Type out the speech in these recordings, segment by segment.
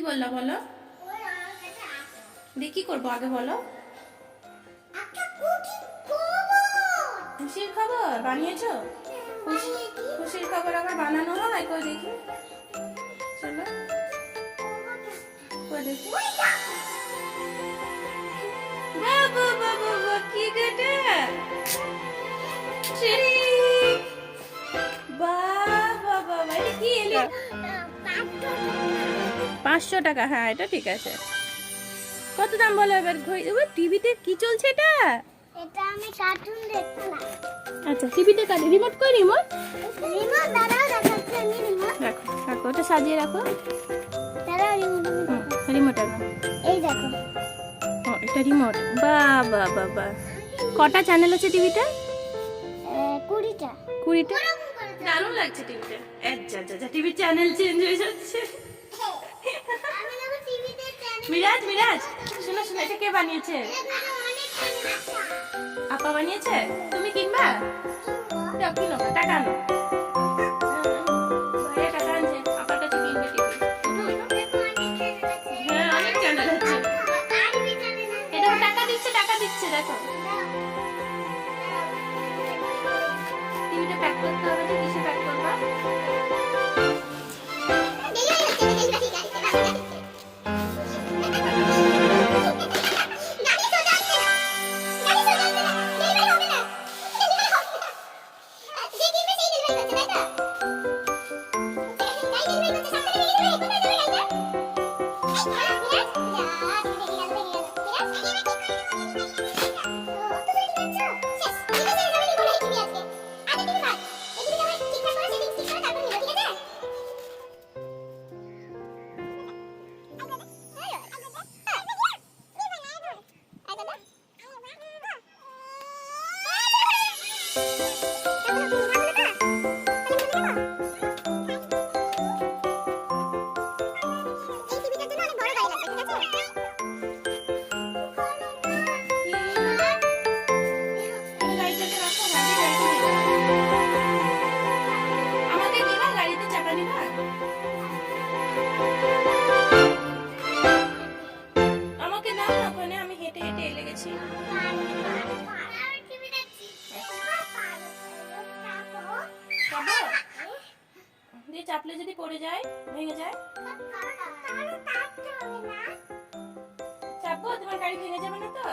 বললা বলো? দিয়ে কি করবো আগে বলো? খুশির খবর বানিয়েছো? খুশির খবর আবার বানানো হয়? কই দেখি, চলো কই দেখি। বাবা বাবা বাবা, কি গেটে! বাবা বাবা, এটা কি এলো? 500 টাকা, হ্যাঁ এটা ঠিক আছে। কত দাম বলো এবার? টিভিতে কি চলছে এটা? এটা আমি কার্টুন দেখছিলাম। আচ্ছা, টিভিতে কাটে রিমোট কই? রিমোট দাঁড়াও দেখাচ্ছি আমি রিমোট। রাখো রাখো, ওটা সাজিয়ে রাখো। দাঁড়াও রিমোট এই দেখো। ও এটা রিমোট। বাবা বাবা, কটা চ্যানেল আছে টিভিতে? 20টা। 20টা? দারুণ লাগছে টিভিতে। আচ্ছা আচ্ছা, টিভির চ্যানেল চেঞ্জ হয়ে যাচ্ছে। আমি দেখো টিভিতে চ্যানেল। মিরাজ মিরাজ, শোনো শোনো, এটা কে বানিয়েছে? আপা বানিয়েছে? তুমি কিনবা? যাও কিনো, টাকা আনো। ভাইয়া টাকা আনছে, আপার কাছে কিনবে টিভি। হ্যাঁ অনেক চ্যানেল আছে। এটা টাকা দিচ্ছে, টাকা দিচ্ছে, দেখো। টিভিটা প্যাক করতে হবে, তো কিসে প্যাক করবা? আমাকে দিবা, গাড়িতে চাকা দিবা? আমাকে দাও না, ওখানে আমি হেঁটে হেঁটে এলে গেছি। চাপবো? দিয়ে চাপলে যদি পড়ে যায়, ভেঙে যায়? চাপবো? তোমার গাড়ি ভেঙে যাবে না তো?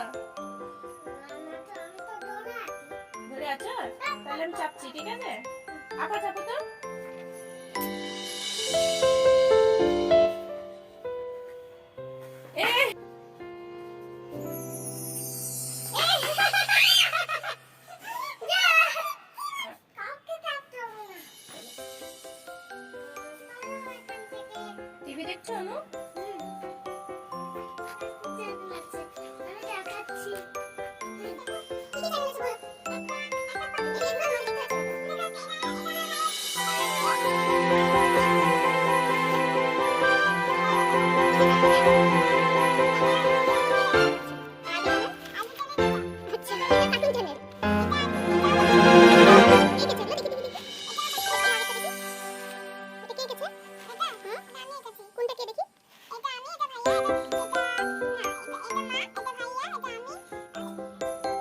ধরে আছো? তাহলে আমি চাপছি, ঠিক আছে? আপা চাপো তো। টিভি দেখছো অনু?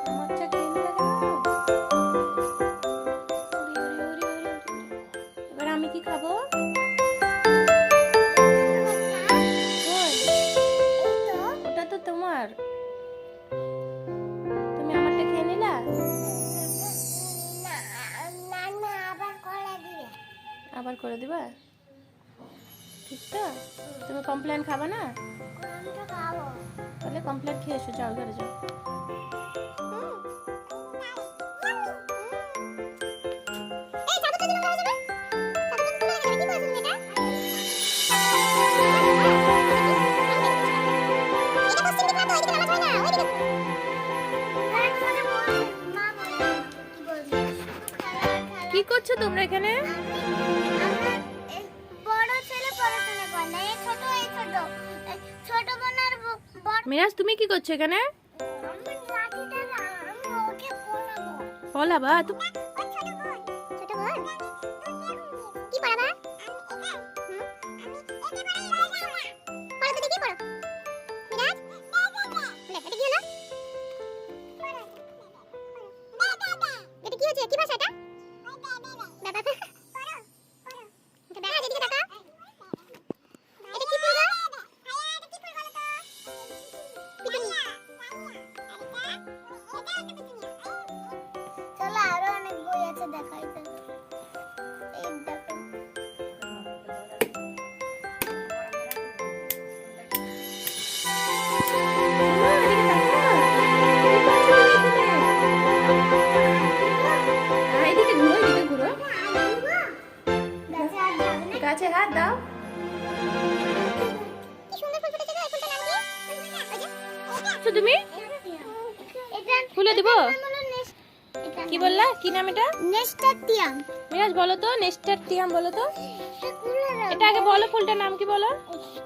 আমারটা কেন লাগে না? এবার আমি কি খাবো? কই? ওটা তো তোমার, তুমি আমারটা খেয়ে নিলা? আবার করে দিবা? ঠিক তো? তুমি কমপ্লেন খাবা না? তাহলে কমপ্লেন খেয়ে এসো, যাও ঘরে যাও। কি করছো তোমরা এখানে? বড় ছেলে পড়াশোনা করে না, এই ছোট ছোট বোন আর বড়। মিরাজ তুমি কি করছো এখানে? আমি লাঠিটা না, আমি ওকে পড়াবো। পলাবা? ছোট বোন কি পড়াবা? মিরাজ এটা কি হলো? এটা কি হচ্ছে? কি ভাষা এটা? বাবা এটা দেখা যেদিকে দেখা। এটা কি ফুল গো? পিটুনি। চলো আরো অনেক বই আছে দেখাই তো। এই দেখো। এদিকে ঘুরো, এদিকে ঘুরো। গাছে আর যাবে না। গাছে হাত দাও। কি সুন্দর ফুল ফুটেছে গো, এই ফুলটার নাম কি? ওই যে, তো তুমি এটা খুলে দিব? এটা কি বললা? কি নাম এটা? নেস্টাটিয়াম। মিরাজ বলো তো, নেস্টাটিয়াম বলো তো। এটা আগে বলো, ফুলটার নাম কি বলো?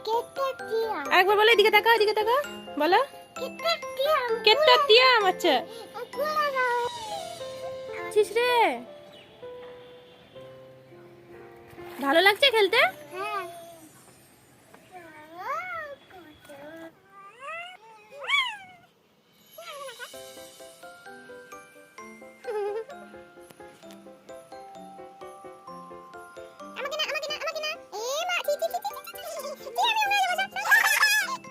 কেটাটিয়াম। আরেকবার বলো, এদিকে তাকাও, এদিকে তাকাও। বলো। কেটাটিয়াম। কেটাটিয়াম। আচ্ছা। চিস রে, ভালো লাগছে খেলতে? হ্যাঁ। আমাকে না, আমাকে না, আমাকে না। এ মা, ছি, ছি, ছি, ছি, ছি, ছি, ছি, ছি, আমি উড়ে যাবো, সব।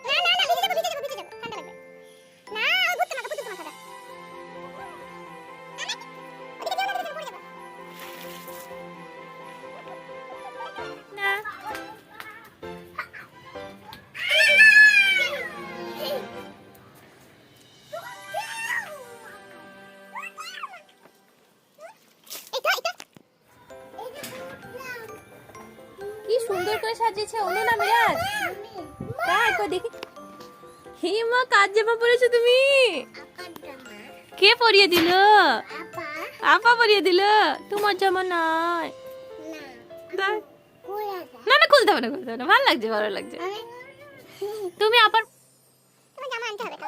না, না, না, ভিজে যাবো, ভিজে যাবো, ভিজে যাবো। ঠান্ডা লাগবে। না, ওই ভূতটা মাথা, ভূতটা মাথাটা। ওদিকে যেও না, ওদিকে যেও না, পড়ে যাবো। না। এটা, এটা। কি সুন্দর করে সাজিয়েছে অনু না মিরাজ? তাই কই দেখি। হে মা, কাজ জামা পরেছো তুমি? কে পরিয়ে দিল? আপা, আপা পরিয়ে দিল? তোমার জামা নাই। না, তাই? কোলা না না, খুলতে হবে না, খুলতে হবে না। ভালো লাগছে, ভালো লাগছে। আমি তুমি আবার তোমার জামা আনতে হবে তো।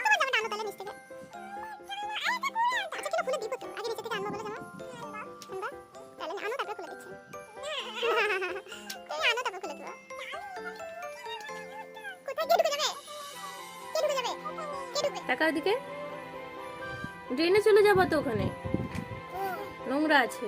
তোমার জামাটা আনো তাহলে নিচ থেকে। আচ্ছা, কিন্তু খুলে দিব তো। আগে নিচে থেকে আনবো বলে জামা। আনবা? তাহলে আনো, তারপর খুলে দিচ্ছি। তুমি আনো, তারপর খুলে দিব। কোথায় কে ঢুকে যাবে? কে ঢুকে যাবে? কে ঢুকবে? টাকা দিকে ড্রেনে চলে যাবো তো, ওখানে নোংরা আছে।